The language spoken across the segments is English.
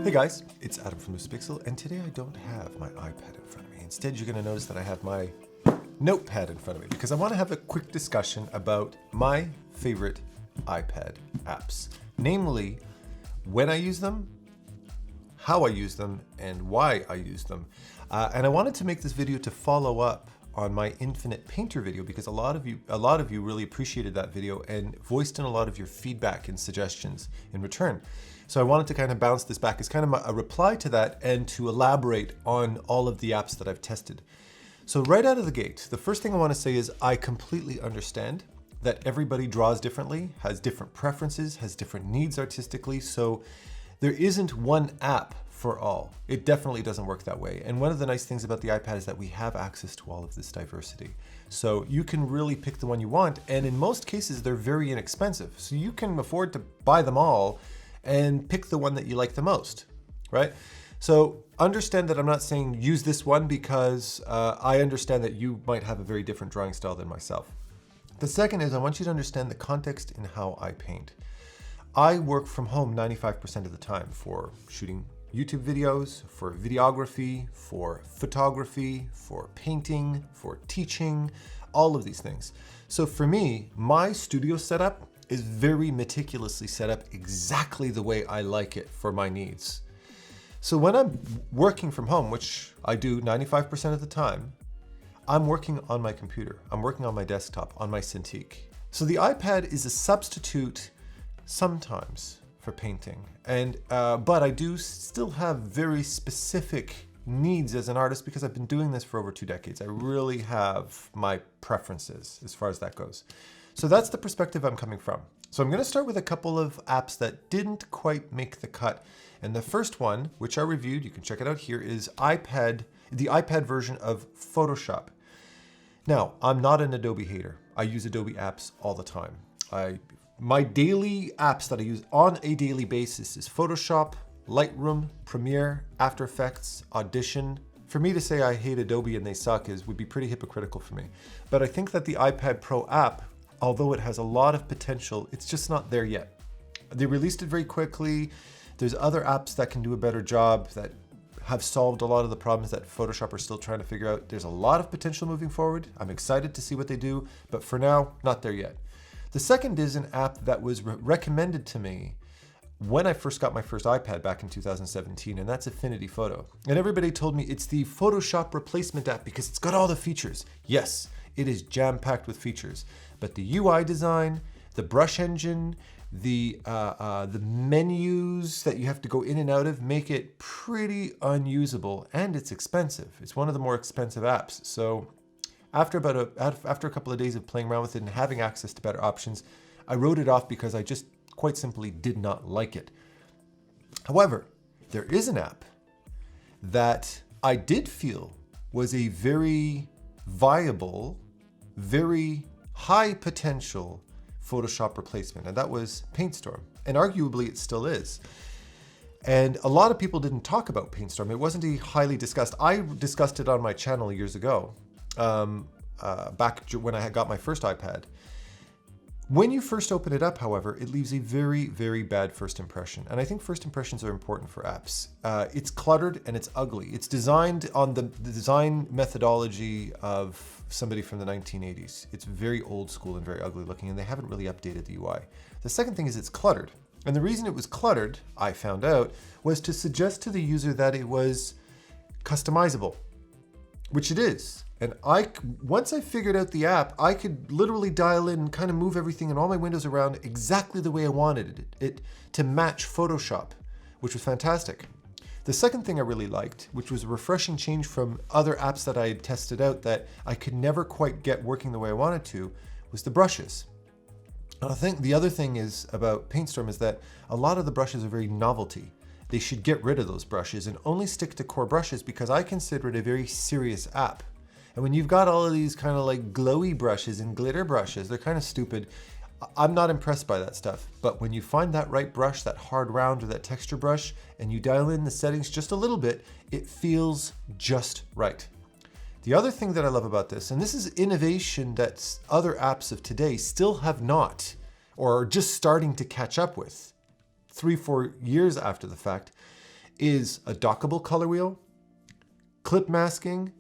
Hey guys, it's Adam from LUCIDPIXUL, and today I don't have my iPad in front of me. Instead, you're going to notice that I have my notepad in front of me because I want to have a quick discussion about my favorite iPad apps. Namely, when I use them, how I use them, and why I use them. And I wanted to make this video to follow up on my Infinite Painter video because a lot of you really appreciated that video and voiced in a lot of your feedback and suggestions in return. So I wanted to kind of bounce this back as kind of a reply to that and to elaborate on all of the apps that I've tested. So right out of the gate, the first thing I want to say is I completely understand that everybody draws differently, has different preferences, has different needs artistically. So there isn't one app for all. It definitely doesn't work that way. And one of the nice things about the iPad is that we have access to all of this diversity. So you can really pick the one you want. And in most cases, they're very inexpensive. So you can afford to buy them all and pick the one that you like the most, right? So understand that I'm not saying use this one because I understand that you might have a very different drawing style than myself. The second is I want you to understand the context in how I paint. I work from home 95% of the time for shooting YouTube videos, for videography, for photography, for painting, for teaching, all of these things. So for me, my studio setup is very meticulously set up exactly the way I like it for my needs. So when I'm working from home, which I do 95% of the time, I'm working on my computer. I'm working on my desktop, on my Cintiq. So the iPad is a substitute sometimes for painting, but I do still have very specific needs as an artist because I've been doing this for over 2 decades. I really have my preferences as far as that goes. So that's the perspective I'm coming from. So I'm going to start with a couple of apps that didn't quite make the cut. And the first one, which I reviewed, you can check it out here, is the iPad version of Photoshop. Now, I'm not an Adobe hater. I use Adobe apps all the time. My daily apps that I use on a daily basis is Photoshop, Lightroom, Premiere, After Effects, Audition. For me to say I hate Adobe and they suck would be pretty hypocritical for me. But I think that the iPad Pro app, although it has a lot of potential, it's just not there yet. They released it very quickly. There's other apps that can do a better job that have solved a lot of the problems that Photoshop are still trying to figure out. There's a lot of potential moving forward. I'm excited to see what they do, but for now, not there yet. The second is an app that was recommended to me when I first got my first iPad back in 2017, and that's Affinity Photo. And everybody told me it's the Photoshop replacement app because it's got all the features. Yes, it is jam-packed with features, but the UI design, the brush engine, the menus that you have to go in and out of make it pretty unusable, and it's expensive. It's one of the more expensive apps. So after a couple of days of playing around with it and having access to better options, I wrote it off because I just quite simply did not like it. However, there is an app that I did feel was a very viable, very high potential Photoshop replacement, and that was Paintstorm. And arguably it still is. And a lot of people didn't talk about Painstorm. It wasn't a highly discussed. I discussed it on my channel years ago, back when I had got my first iPad. When you first open it up, however, it leaves a very, very bad first impression. And I think first impressions are important for apps. It's cluttered and it's ugly. It's designed on the design methodology of somebody from the 1980s. It's very old school and very ugly looking, and they haven't really updated the UI. The second thing is it's cluttered. And the reason it was cluttered, I found out, was to suggest to the user that it was customizable, which it is. And once I figured out the app, I could literally dial in and kind of move everything and all my windows around exactly the way I wanted it to match Photoshop, which was fantastic. The second thing I really liked, which was a refreshing change from other apps that I had tested out that I could never quite get working the way I wanted to, was the brushes. I think the other thing is about Paintstorm is that a lot of the brushes are very novelty. They should get rid of those brushes and only stick to core brushes because I consider it a very serious app. And when you've got all of these kind of like glowy brushes and glitter brushes, they're kind of stupid. I'm not impressed by that stuff. But when you find that right brush, that hard round or that texture brush, and you dial in the settings just a little bit, it feels just right. The other thing that I love about this, and this is innovation that other apps of today still have not, or are just starting to catch up with 3-4 years after the fact, is a dockable color wheel, clip masking,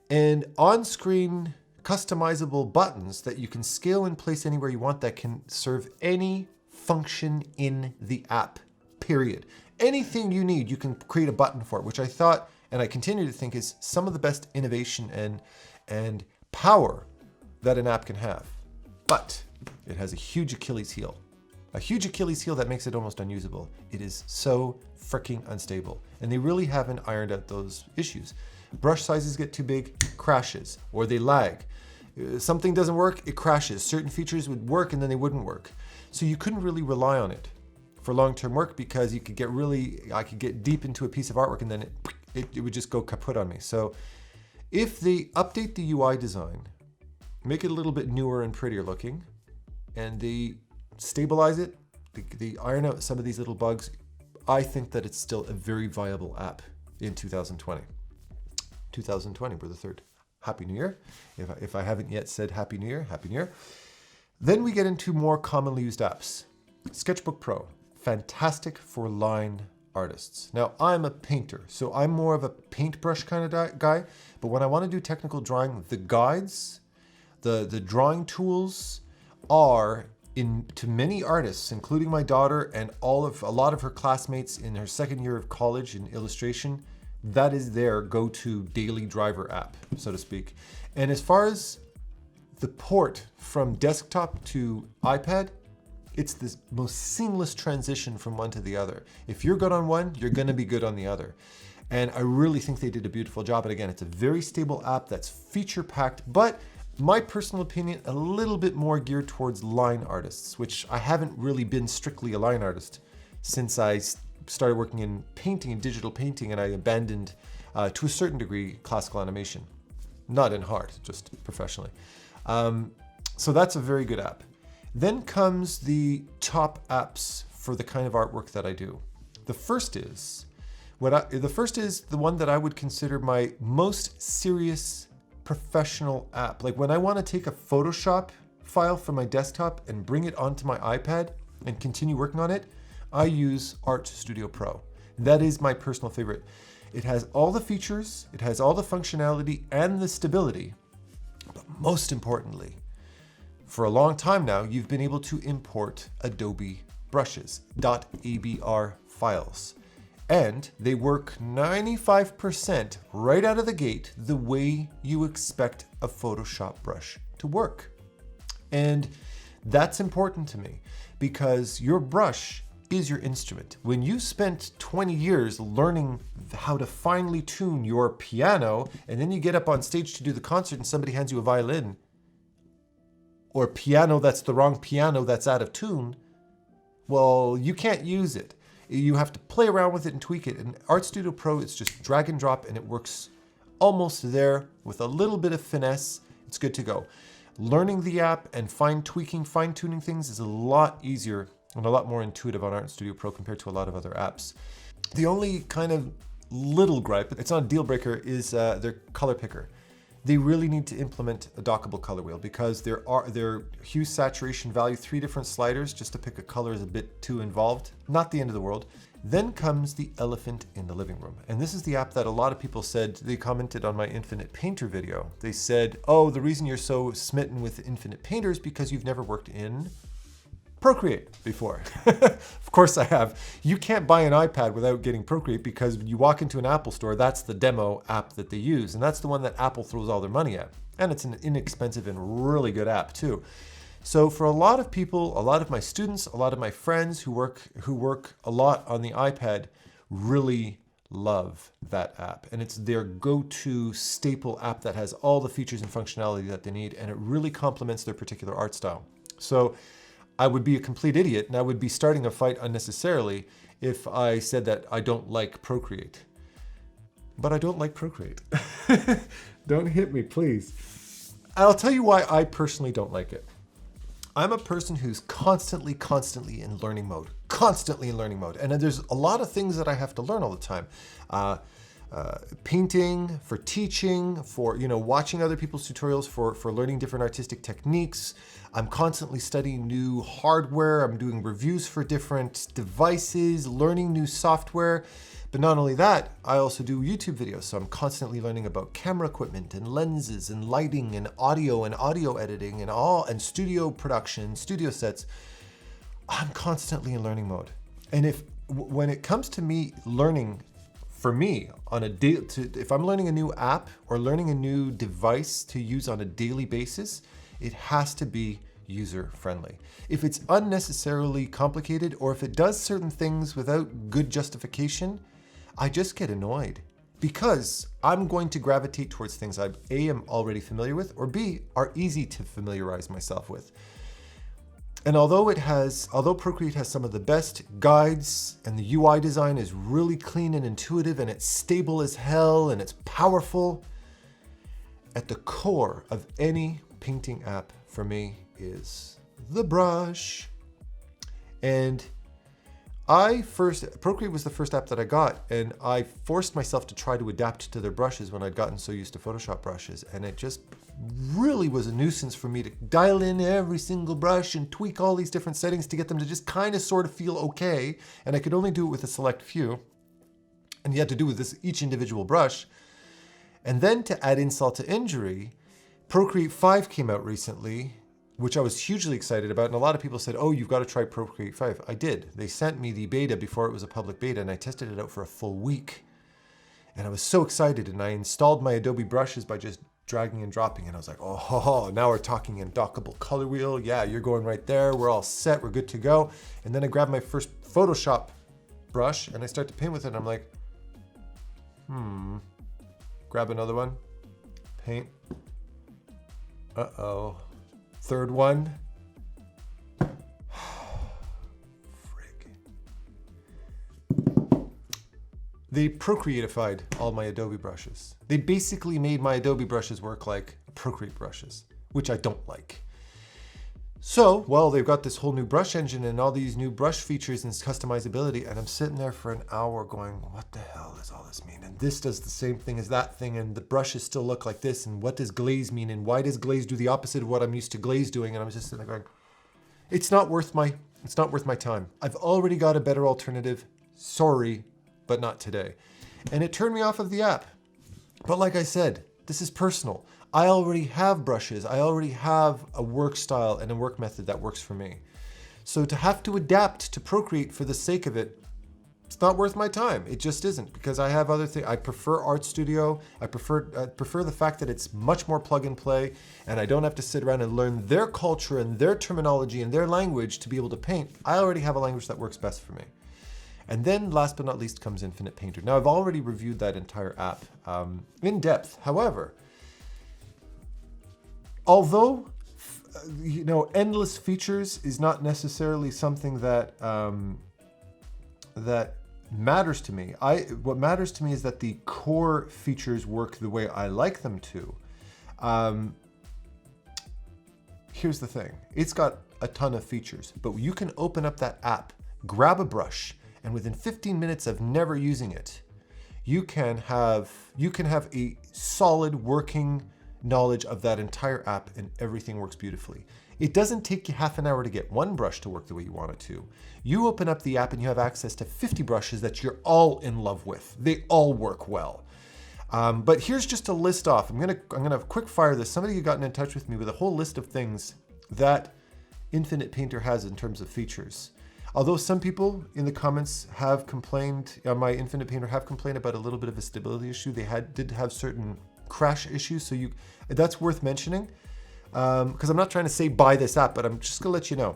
and on-screen customizable buttons that you can scale and place anywhere you want that can serve any function in the app, period. Anything you need, you can create a button for it, which I thought, and I continue to think, is some of the best innovation and power that an app can have. But it has a huge Achilles heel. A huge Achilles heel that makes it almost unusable. It is so freaking unstable. And they really haven't ironed out those issues. Brush sizes get too big, crashes, or they lag. Something doesn't work, it crashes. Certain features would work and then they wouldn't work. So you couldn't really rely on it for long-term work because I could get deep into a piece of artwork and then it would just go kaput on me. So if they update the UI design, make it a little bit newer and prettier looking, and they stabilize it, they iron out some of these little bugs, I think that it's still a very viable app in 2020. 2020, we're the 3rd. Happy New Year. If I haven't yet said Happy New Year, Happy New Year. Then we get into more commonly used apps. Sketchbook Pro, fantastic for line artists. Now, I'm a painter, so I'm more of a paintbrush kind of guy, but when I want to do technical drawing, the guides, the drawing tools are, to many artists, including my daughter and a lot of her classmates in her 2nd year of college in illustration, that is their go-to daily driver app, so to speak. And as far as the port from desktop to iPad, it's the most seamless transition from one to the other. If you're good on one, you're gonna be good on the other. And I really think they did a beautiful job. And again, it's a very stable app that's feature-packed, but my personal opinion, a little bit more geared towards line artists, which I haven't really been strictly a line artist since I started working in painting and digital painting, and I abandoned, to a certain degree, classical animation. Not in heart, just professionally. So that's a very good app. Then comes the top apps for the kind of artwork that I do. The first is the one that I would consider my most serious professional app. Like when I want to take a Photoshop file from my desktop and bring it onto my iPad and continue working on it, I use Artstudio Pro. That is my personal favorite. It has all the features, it has all the functionality and the stability, but most importantly, for a long time now, you've been able to import Adobe brushes, .abr files. And they work 95% right out of the gate the way you expect a Photoshop brush to work. And that's important to me because your brush is your instrument. When you spent 20 years learning how to finely tune your piano, and then you get up on stage to do the concert and somebody hands you a violin, or piano that's the wrong piano that's out of tune, well, you can't use it. You have to play around with it and tweak it. And Artstudio Pro, it's just drag and drop and it works almost there with a little bit of finesse. It's good to go. Learning the app and fine-tuning things is a lot easier and a lot more intuitive on Artstudio Pro compared to a lot of other apps. The only kind of little gripe, it's not a deal breaker, is their color picker. They really need to implement a dockable color wheel because their hue, saturation, value, 3 different sliders just to pick a color is a bit too involved. Not the end of the world. Then comes the elephant in the living room. And this is the app that a lot of people said, they commented on my Infinite Painter video. They said, oh, the reason you're so smitten with Infinite Painter is because you've never worked in Procreate before. Of course I have. You can't buy an iPad without getting Procreate because when you walk into an Apple store, that's the demo app that they use. And that's the one that Apple throws all their money at. And it's an inexpensive and really good app too. So for a lot of people, a lot of my students, a lot of my friends who work a lot on the iPad really love that app. And it's their go-to staple app that has all the features and functionality that they need. And it really complements their particular art style. So I would be a complete idiot and I would be starting a fight unnecessarily if I said that I don't like Procreate. But I don't like Procreate. Don't hit me, please. I'll tell you why I personally don't like it. I'm a person who's constantly in learning mode. And there's a lot of things that I have to learn all the time. Painting, for teaching, for watching other people's tutorials, for learning different artistic techniques. I'm constantly studying new hardware. I'm doing reviews for different devices, learning new software. But not only that, I also do YouTube videos. So I'm constantly learning about camera equipment and lenses and lighting and audio editing and studio production, studio sets. I'm constantly in learning mode. And when it comes to me learning, for me, on a if I'm learning a new app or learning a new device to use on a daily basis, it has to be user-friendly. If it's unnecessarily complicated or if it does certain things without good justification, I just get annoyed because I'm going to gravitate towards things I A, am already familiar with, or B, are easy to familiarize myself with. And although Procreate has some of the best guides and the UI design is really clean and intuitive and it's stable as hell and it's powerful, at the core of any painting app for me is the brush. And Procreate was the first app that I got, and I forced myself to try to adapt to their brushes when I'd gotten so used to Photoshop brushes, and it just really was a nuisance for me to dial in every single brush and tweak all these different settings to get them to just kind of sort of feel okay, and I could only do it with a select few, and you had to do with each individual brush. And then to add insult to injury, Procreate 5 came out recently, which I was hugely excited about, and a lot of people said, oh, you've got to try Procreate 5. I did. They sent me the beta before it was a public beta, and I tested it out for a full week. And I was so excited, and I installed my Adobe brushes by just dragging and dropping, and I was like, oh, now we're talking in dockable color wheel. Yeah, you're going right there. We're all set. We're good to go. And then I grabbed my first Photoshop brush, and I start to paint with it, and I'm like, grab another one, paint. Uh-oh. Third one. They Procreatified all my Adobe brushes. They basically made my Adobe brushes work like Procreate brushes, which I don't like. So, well, they've got this whole new brush engine and all these new brush features and customizability, and I'm sitting there for an hour going, what the hell does all this mean? And this does the same thing as that thing, and the brushes still look like this, and what does glaze mean? And why does glaze do the opposite of what I'm used to glaze doing? And I'm just sitting there going, it's not worth my time. I've already got a better alternative. Sorry, but not today. And it turned me off of the app. But like I said, this is personal. I already have brushes. I already have a work style and a work method that works for me. So to have to adapt to Procreate for the sake of it, it's not worth my time. It just isn't, because I have other things. I prefer Artstudio. I prefer the fact that it's much more plug and play, and I don't have to sit around and learn their culture and their terminology and their language to be able to paint. I already have a language that works best for me. And then last but not least comes Infinite Painter. Now I've already reviewed that entire app in depth. However, although endless features is not necessarily something that that matters to me. What matters to me is that the core features work the way I like them to. Here's the thing. It's got a ton of features, but you can open up that app, grab a brush, and within 15 minutes of never using it, you can have a solid working knowledge of that entire app, and everything works beautifully. It doesn't take you half an hour to get one brush to work the way you want it to. You open up the app and you have access to 50 brushes that you're all in love with. They all work well. But here's just a list off. I'm gonna quick fire this. Somebody had gotten in touch with me with a whole list of things that Infinite Painter has in terms of features. Although some people in the comments have complained, my Infinite Painter have complained about a little bit of a stability issue. They did have certain crash issues, so that's worth mentioning. Because I'm not trying to say buy this app, but I'm just gonna let you know.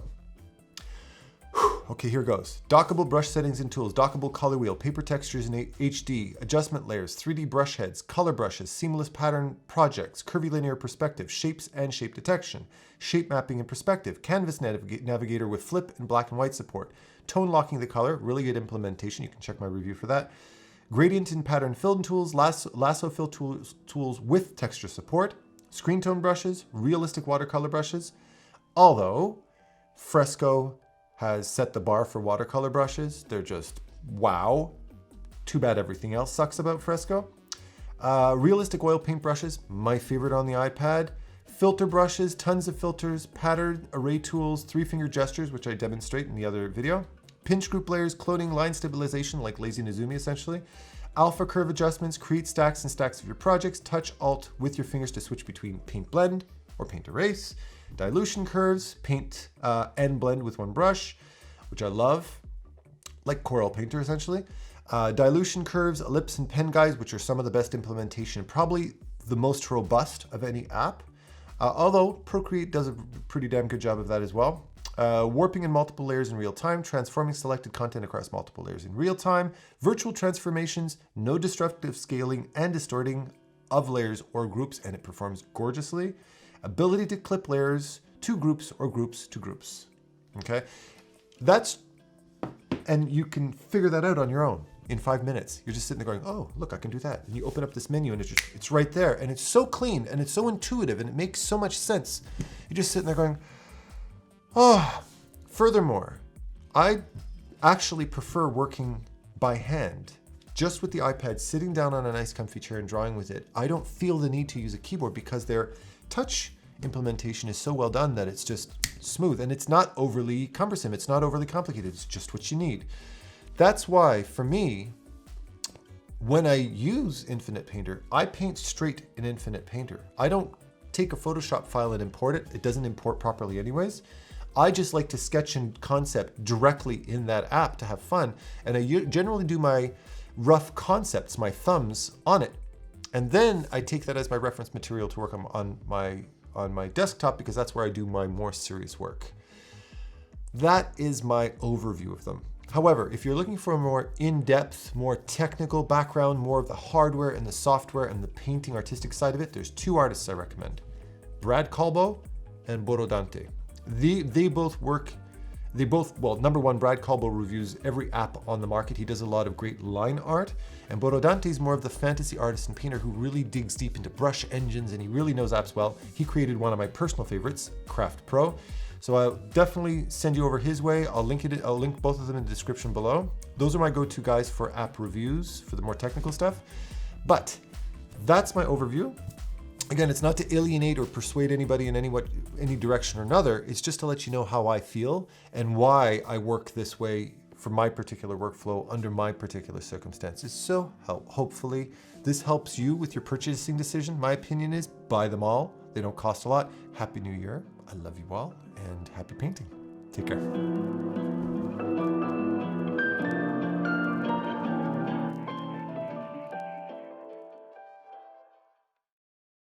Okay, here goes. Dockable brush settings and tools, dockable color wheel, paper textures in HD, adjustment layers, 3D brush heads, color brushes, seamless pattern projects, curvilinear perspective, shapes and shape detection, shape mapping and perspective, canvas navigator with flip and black and white support, tone locking the color, really good implementation. You can check my review for that. Gradient and pattern fill tools, lasso fill tools with texture support, screen tone brushes, realistic watercolor brushes. Although Fresco has set the bar for watercolor brushes. They're just wow. Too bad everything else sucks about Fresco. Realistic oil paint brushes, my favorite on the iPad. Filter brushes, tons of filters, pattern array tools, 3-finger gestures, which I demonstrate in the other video. pinch group layers, cloning, line stabilization, like Lazy Nizumi essentially. Alpha curve adjustments, create stacks and stacks of your projects. Touch Alt with your fingers to switch between paint blend or paint erase. Dilution curves, paint and blend with one brush, which I love, like Corel Painter essentially. Dilution curves, ellipse and pen guides, which are some of the best implementation, probably the most robust of any app. Although Procreate does a pretty damn good job of that as well. Warping in multiple layers in real time, transforming selected content across multiple layers in real time, virtual transformations, no destructive scaling and distorting of layers or groups, and it performs gorgeously. Ability to clip layers to groups or groups to groups. Okay, and you can figure that out on your own in 5 minutes. You're just sitting there going, oh, look, I can do that. And you open up this menu and it's right there. And it's so clean and it's so intuitive and it makes so much sense. You're just sitting there going, oh. Furthermore, I actually prefer working by hand, just with the iPad, sitting down on a nice comfy chair and drawing with it. I don't feel the need to use a keyboard because their touch implementation is so well done that it's just smooth and it's not overly cumbersome. It's not overly complicated. It's just what you need. That's why, for me, when I use Infinite Painter, I paint straight in Infinite Painter. I don't take a Photoshop file and import it. It doesn't import properly anyways. I just like to sketch and concept directly in that app to have fun. And I generally do my rough concepts, my thumbs on it. And then I take that as my reference material to work on my desktop because that's where I do my more serious work. That is my overview of them. However, if you're looking for a more in-depth, more technical background, more of the hardware and the software and the painting artistic side of it, there's two artists I recommend. Brad Colbo and Borodante. They both, well, number one, Brad Colbo reviews every app on the market. He does a lot of great line art. And Borodante is more of the fantasy artist and painter who really digs deep into brush engines and he really knows apps well. He created one of my personal favorites, Craft Pro. So I'll definitely send you over his way. I'll link both of them in the description below. Those are my go-to guys for app reviews, for the more technical stuff. But that's my overview. Again, it's not to alienate or persuade anybody in any direction or another. It's just to let you know how I feel and why I work this way for my particular workflow under my particular circumstances. So hopefully this helps you with your purchasing decision. My opinion is buy them all. They don't cost a lot. Happy New Year. I love you all and happy painting. Take care.